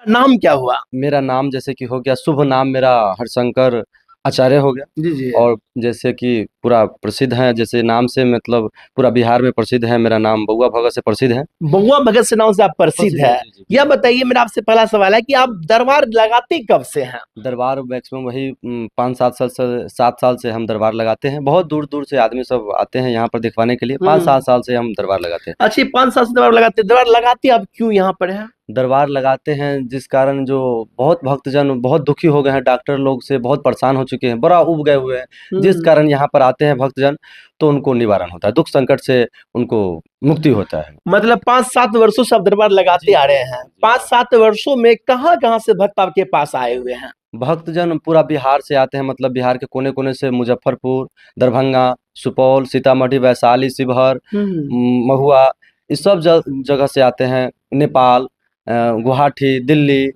नाम क्या हुआ? मेरा नाम जैसे कि हो गया, शुभ नाम मेरा हरशंकर आचार्य हो गया। जी जी। और जैसे कि पूरा प्रसिद्ध है, जैसे नाम से मतलब पूरा बिहार में प्रसिद्ध है, मेरा नाम बउआ भगत से प्रसिद्ध है। बउआ भगत से नाम से आप प्रसिद्ध प्रसिद्ध है, है। जी जी यह बिल्कुल। बताइए, मेरा आपसे पहला सवाल है कि आप दरबार लगाते कब से हैं? दरबार मैक्सिमम वही 5-7 साल से हम दरबार लगाते हैं। बहुत दूर दूर से आदमी सब आते हैं यहाँ पर दिखवाने के लिए। पाँच हम्म। सात साल से हम दरबार लगाते हैं। अच्छी 5 साल से दरबार लगाते आप क्यों यहाँ पर हैं? दरबार लगाते हैं जिस कारण जो बहुत भक्तजन बहुत दुखी हो गए हैं, डॉक्टर लोग से बहुत परेशान हो चुके हैं, बड़ा उब गए हुए हैं, जिस हम्म। कारण यहाँ पर आते हैं भक्तजन, तो उनको निवारण होता है, दुख संकट से उनको मुक्ति होता है। मतलब 5-7 वर्षों से आप दरबार लगाते जी आ जी रहे जी हैं। जी पांच हाँ। सात वर्षों में कहाँ कहाँ से भक्त आपके पास आए हुए हैं? भक्तजन पूरा बिहार से आते हैं, मतलब बिहार के कोने कोने से, मुजफ्फरपुर, दरभंगा, सुपौल, सीतामढ़ी, वैशाली, शिवहर, हम्म। महुआ, इस सब जगह से आते हैं। नेपाल, गुवाहाटी, दिल्ली,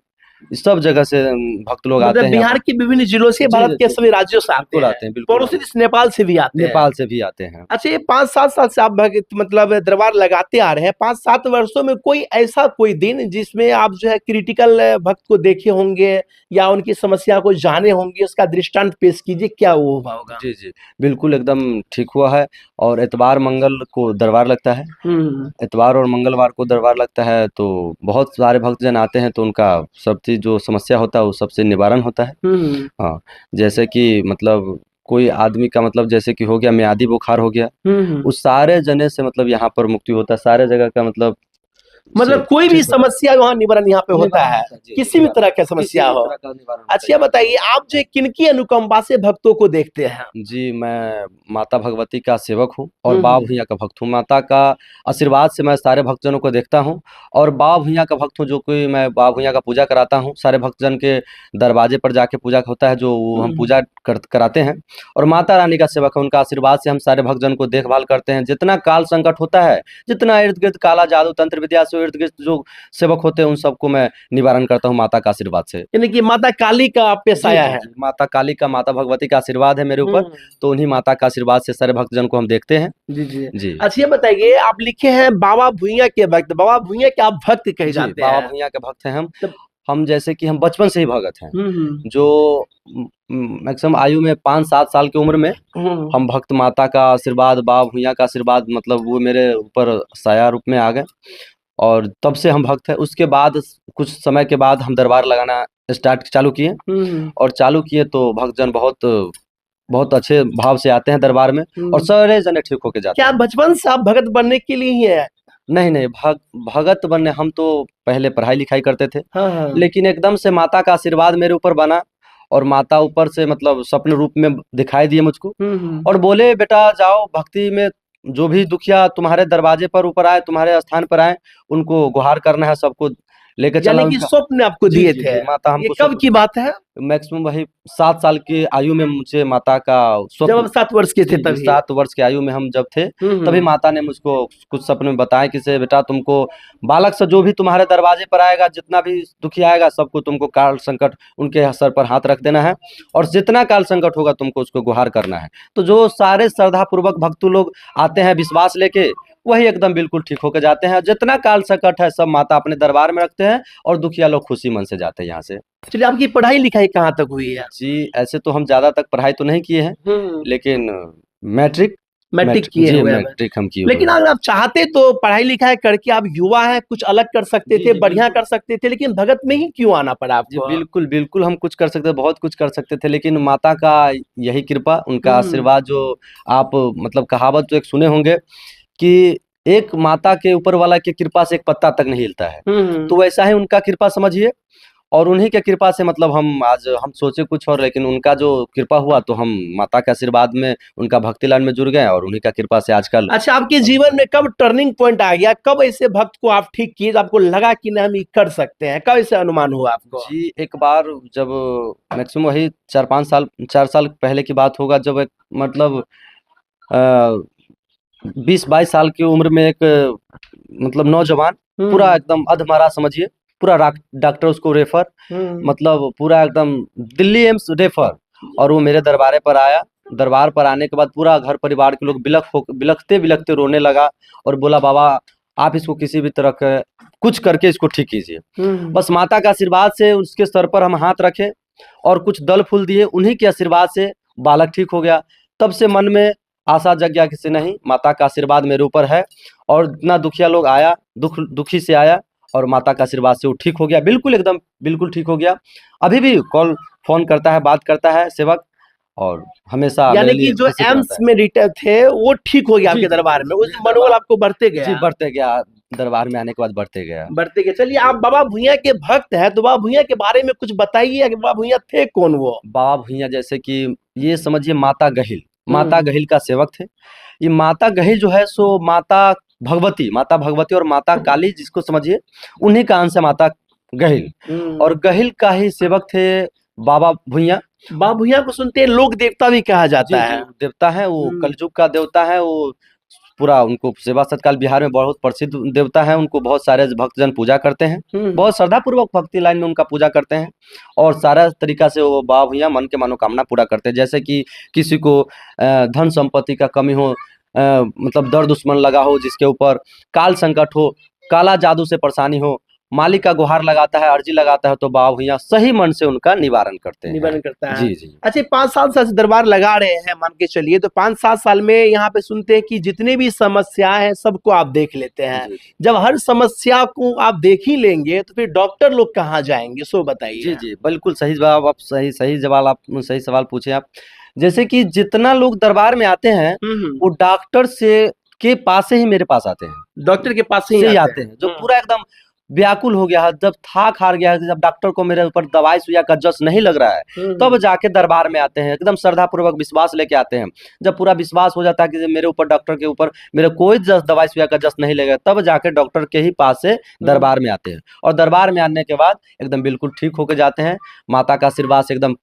इस सब जगह से भक्त लोग आते मतलब हैं यहाँ बिहार पर। के विभिन्न जिलों से, जी भारत जी के जी सभी राज्यों से आते बिल्कुल हैं। आते हैं, बिल्कुल पड़ोसी आते देश नेपाल से भी हैं। आते हैं। नेपाल से भी आते हैं। अच्छा, ये 5-7 साल से आप भगत मतलब दरबार लगाते आ रहे हैं। 5-7 वर्षों में कोई ऐसा कोई दिन जिसमें आप जो है क्रिटिकल भक्त को देखे होंगे या उनकी समस्या को जाने होंगे, उसका दृष्टांत पेश कीजिए, क्या वो हुआ होगा? जी जी बिल्कुल एकदम ठीक हुआ है। और इतवार मंगल को दरबार लगता है। हम्म। इतवार और मंगलवार को दरबार लगता है, तो बहुत सारे भक्तजन आते हैं, तो उनका सब चीज़ जो समस्या होता है वो सबसे निवारण होता है। हम्म। हाँ, जैसे कि मतलब कोई आदमी का मतलब जैसे कि हो गया मियादी बुखार हो गया, हम्म। उस सारे जने से मतलब यहाँ पर मुक्ति होता है, सारे जगह का मतलब से मतलब कोई भी ठीक होता समस्या वहाँ निवारण यहाँ पे है, होता निवारण है, होता है। जी जी किसी भी निवारण, तरह की किसी समस्या भी हो। तरह का निवारण होता है अच्छा, ये यहाँ बताइए, आप जो किनकी अनुकंपा से भक्तों को देखते हैं? जी, मैं माता भगवती का सेवक हूँ और बाबा हम्म। भैया का भक्त हूँ। माता का आशीर्वाद से मैं सारे भक्तजनों को देखता हूँ, और बाबा भैया का भक्त हूँ, जो कि मैं बाबा भैया का पूजा कराता हूँ। सारे भक्तजन के दरवाजे पर जाके पूजा होता है, जो वो हम हम्म। पूजा कराते हैं। और माता रानी का सेवक है, उनका आशीर्वाद से हम सारे भक्तजन को देखभाल करते हैं। जितना काल संकट होता है, जितना इर्द गिर्द काला जादू तंत्र विद्या से इर्द गिर्द जो सेवक होते हैं, उन सबको मैं निवारण करता हूँ माता का आशीर्वाद से। यानी कि माता काली का आप पे जी साया जी है। जी माता काली का, माता भगवती का आशीर्वाद है मेरे ऊपर। हम्म। तो उन्हीं माता का आशीर्वाद से सारे भक्तजन को हम देखते हैं। जी जी। जी अच्छा, ये बताइए, आप लिखे हैं बाबा भुइयां के भक्त, बाबा भुइयां के आप भक्त कहे जी जाते बाबा हैं। भैया के भक्त हैं हम। तब। हम जैसे कि हम बचपन से ही भगत हैं, हम्म। जो मैक्सिमम आयु में 5-7 साल की उम्र में हम्म। हम भक्त माता का आशीर्वाद, बाबा भैया का आशीर्वाद, मतलब वो मेरे ऊपर साया रूप में आ गए, और तब से हम भक्त हैं। उसके बाद कुछ समय के बाद हम दरबार लगाना स्टार्ट चालू किए, हम्म। और चालू किए तो भक्तजन बहुत बहुत अच्छे भाव से आते हैं दरबार में, और हम्म। सारे जने ठीक होके जाते क्या हैं। बचपन से आप भगत बनने के लिए ही है? नहीं नहीं, भगत बनने हम तो पहले पढ़ाई लिखाई करते थे, हाँ हाँ। लेकिन एकदम से माता का आशीर्वाद मेरे ऊपर बना, और माता ऊपर से मतलब स्वप्न रूप में दिखाई दिए मुझको, हम्म। और बोले बेटा जाओ भक्ति में, जो भी दुखिया तुम्हारे दरवाजे पर ऊपर आए, तुम्हारे स्थान पर आए, उनको गुहार करना है, सबको लेके चलना यानी है कि उनका। स्वप्न आपको जी दिए जी थे? जी माता ये हमको कब स्वप्न, की बात है? मैक्सिमम वही 7 साल की आयु में मुझे माता का जब स्वप्न। आप 7 वर्ष के थे जी जी तभी? 7 वर्ष की आयु में हम जब थे, तभी हम्म। माता ने मुझको कुछ सपने में बताया कि से बेटा तुमको बालक से जो भी तुम्हारे दरवाजे पर आएगा, जितना भी दुखी आएगा, सबको तुमको काल संकट उनके सर पर हाथ रख देना है, और जितना काल संकट होगा तुमको उसको गुहार करना है। तो जो सारे श्रद्धा पूर्वक भक्तु लोग आते हैं विश्वास लेके, वही एकदम बिल्कुल ठीक होके जाते हैं। जितना काल संकट है सब माता अपने दरबार में रखते हैं, और दुखिया लोग खुशी मन से जाते हैं यहाँ से। चलिए, आपकी पढ़ाई लिखाई कहाँ तक हुई है? जी, ऐसे तो हम ज़्यादा तक पढ़ाई तो नहीं किए हैं, हम्म। लेकिन मैट्रिक मैट्रिक मैट्रिक किए जी, हुए हैं। मैट्रिक हम किए हुए लेकिन हैं। अगर आप चाहते तो पढ़ाई लिखाई करके, आप युवा हैं, कुछ अलग कर सकते जी, थे, जी, बढ़िया बिल्कुल। कर सकते थे, लेकिन भगत में ही क्यों आना पड़ा जी, आपको? बिल्कुल, बिल्कुल हम कुछ कर सकते थे, बहुत कुछ कर सकते थे, लेकिन माता का यही कृपा, उनका हम्म। आशीर्वाद जो आप मतलब कहावत जो एक सुने होंगे कि एक माता के ऊपर वाला की कृपा से एक पत्ता तक नहीं हिलता है। हम्म। तो वैसा ही उनका कृपा समझिए, और उन्हीं के कृपा से मतलब हम सोचे कुछ और, लेकिन उनका जो कृपा हुआ, तो हम माता के आशीर्वाद में उनका भक्ति लाइन में जुड़ गए, और उन्हीं का कृपा से आजकल। अच्छा, आपके जीवन में कब टर्निंग पॉइंट आ गया? कब ऐसे भक्त को आप ठीक किए, जब आपको लगा कि नहीं हम ये कर सकते हैं? कब ऐसे अनुमान हुआ आपको? जी, एक बार जब मैक्सिमम वही 4 साल पहले की बात होगा, जब एक मतलब 20-22 साल की उम्र में एक मतलब नौजवान, पूरा हम्म। एकदम अधमरा समझिए, पूरा डॉक्टर उसको रेफर, हम्म। मतलब पूरा एकदम दिल्ली एम्स रेफर, और वो मेरे दरबारे पर आया। दरबार पर आने के बाद पूरा घर परिवार के लोग बिलखते बिलखते रोने लगा, और बोला बाबा आप इसको किसी भी तरह के कुछ करके इसको ठीक कीजिए। बस बस माता का आशीर्वाद से उसके सर पर हम हाथ रखे और कुछ दल फूल दिए, उन्हीं के आशीर्वाद से बालक ठीक हो गया। तब से मन में आशा जग गया किसी नहीं, माता का आशीर्वाद मेरे ऊपर है। और इतना दुखिया लोग आया, दुखी से आया और माता का आशीर्वाद से वो ठीक हो गया, बिल्कुल एकदम बिल्कुल ठीक हो गया। अभी भी कॉल फोन करता है, बात करता है सेवक, और हमेशा मेरे यानी कि लिए जो उपस्थित एम्स रहता है। में रिटर थे वो ठीक हो गया जी आपके जी दरबार जी में, जी, उस मेरे मनोबल दरबार आपको बढ़ते जी गया। बढ़ते गया, दरबार में आने के बाद बढ़ते गया। बढ़ते गए। चलिए, जी आप बाबा भूंइया के भक्त हैं तो बाबा भूंइया के बारे में कुछ बताइए कि बाबा भूंइया थे कौन वो? बाबा भुइयाँ जैसे कि ये समझिए माता गहिल, माता हम्म गहिल का सेवक थे। ये माता गहिल जो है सो माता भगवती और माता काली जिसको समझिए, उन्हीं का अंश है माता गहिल। और हम्म। गहिल का ही सेवक थे बाबा भुइयाँ। बाबा भूंइया को सुनते हैं लोक देवता भी कहा जाता जी है। जी, वो देवता है, वो हम्म कलयुग का देवता है। वो पूरा उनको सेवा सत्कार बिहार में बहुत प्रसिद्ध देवता है, उनको बहुत सारे भक्तजन पूजा करते हैं, हम्म। बहुत श्रद्धापूर्वक भक्ति लाइन में उनका पूजा करते हैं। और सारा तरीका से वो बाबा भैया मन के मनोकामना पूरा करते हैं। जैसे कि किसी को धन संपत्ति का कमी हो, मतलब दर्द दुश्मन लगा हो, जिसके ऊपर काल संकट हो, काला जादू से परेशानी हो, मालिक का गुहार लगाता है, अर्जी लगाता है, तो बाबा भैया सही मन से उनका निवारण करते हैं। निवारण करता है। जी जी अच्छा, 5-7 साल से दरबार लगा रहे हैं मान के चलिए, तो 5-7 साल में यहाँ पे सुनते हैं कि जितने भी समस्याएं हैं सबको आप देख लेते हैं। जी जब हर समस्या को आप देख ही लेंगे तो फिर डॉक्टर लोग कहाँ जाएंगे, सो जी बताइए। जी, बिल्कुल सही जवाब, आप सही सही जवाब, आप सही सवाल पूछे आप। जैसे कि जितना लोग दरबार में आते हैं, वो डॉक्टर से के पास से ही मेरे पास आते हैं, डॉक्टर के पास ही से ही आते आते हैं। हैं, जो पूरा एकदम व्याकुल हो गया है, जब थाक हार गया है, जब डॉक्टर को मेरे ऊपर दवाई सुइया का जस नहीं लग रहा है, तब जाके दरबार में आते हैं, एकदम श्रद्धा पूर्वक विश्वास लेके आते हैं। जब पूरा विश्वास हो जाता है कि मेरे ऊपर, डॉक्टर के ऊपर मेरे कोई जस दवाई सुइया का जस नहीं लगेगा, तब जाके डॉक्टर के ही पास से दरबार में आते हैं। और दरबार में आने के बाद एकदम बिल्कुल ठीक होके जाते हैं, माता का आशीर्वाद से एकदम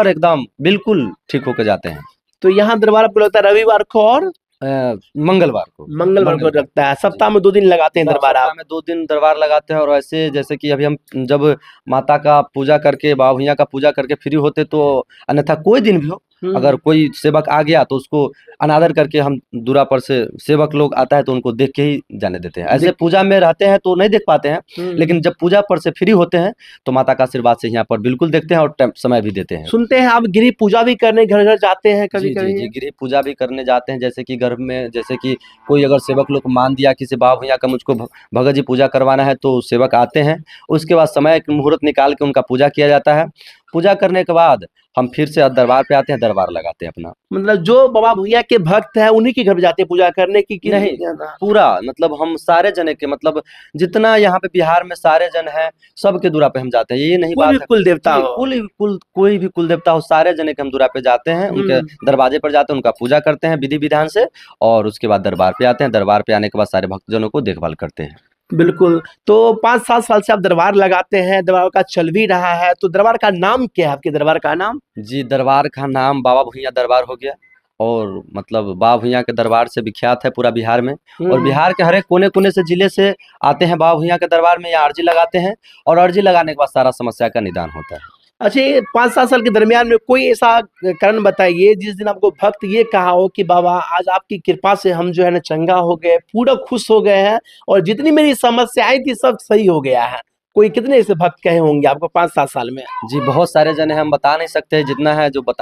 एकदम बिल्कुल ठीक होके जाते हैं। तो यहाँ दरबार आपको लगता है रविवार को और मंगलवार को, मंगलवार को लगता है। जी। सप्ताह में 2 दिन लगाते हैं दरबार सप्ताह आप? में 2 दिन दरबार लगाते हैं। और ऐसे जैसे कि अभी हम जब माता का पूजा करके, बाबा भैया का पूजा करके फ्री होते, तो अन्यथा कोई दिन भी हो, अगर कोई सेवक आ गया तो उसको अनादर करके हम दूरा पर से, सेवक लोग आता है तो उनको देख के ही जाने देते हैं। ऐसे पूजा में रहते हैं तो नहीं देख पाते हैं, लेकिन जब पूजा पर से फ्री होते हैं तो माता का आशीर्वाद से यहाँ पर बिल्कुल देखते हैं और समय भी देते हैं। सुनते हैं आप गिरी पूजा भी करने घर घर जाते हैं कभी जी जी कभी? जी, गृह पूजा भी करने जाते हैं। जैसे कि घर में, जैसे कि कोई अगर सेवक लोग मान दिया किसी बाबा भैया का मुझको भगत जी पूजा करवाना है, तो सेवक आते हैं, उसके बाद समय मुहूर्त निकाल के उनका पूजा किया जाता है। पूजा करने के बाद हम फिर से दरबार पे आते हैं, दरबार लगाते हैं अपना। मतलब जो बाबा भैया के भक्त हैं उन्हीं के घर जाते हैं पूजा करने की कि नहीं, पूरा मतलब हम सारे जने के, मतलब जितना यहाँ पे बिहार में सारे जन हैं, सबके दूरा पे हम जाते हैं। ये नहीं कोई बात भी है कुल देवता जी, हो? कोई भी कुल देवता हो, सारे जने के हम दूरा पे जाते हैं, उनके दरवाजे पर जाते हैं, उनका पूजा करते हैं विधि विधान से, और उसके बाद दरबार पे आते हैं। दरबार पे आने के बाद सारे भक्तजनों को देखभाल करते हैं। बिल्कुल। तो 5-7 साल से आप दरबार लगाते हैं, दरबार का चल भी रहा है, तो दरबार का नाम क्या है आपके दरबार का नाम? जी, दरबार का नाम बाबा भैया दरबार हो गया। और मतलब बाबा भैया के दरबार से विख्यात है पूरा बिहार में। और बिहार के हर एक कोने कोने से, जिले से आते हैं बाबा भैया के दरबार में, यहाँ अर्जी लगाते हैं, और अर्जी लगाने के बाद सारा समस्या का निदान होता है। अच्छा, ये 5-7 साल के दरमियान में कोई ऐसा कारण बताइए जिस दिन आपको भक्त ये कहा हो कि बाबा आज आपकी कृपा से हम जो है ना चंगा हो गए, पूरा खुश हो गए हैं और जितनी मेरी समस्याएं थी सब सही हो गया है? कोई कितने ऐसे भक्त कहे होंगे आपको 5-7 साल में? जी, बहुत सारे जन हैं, हम बता नहीं सकते, जितना है जो बता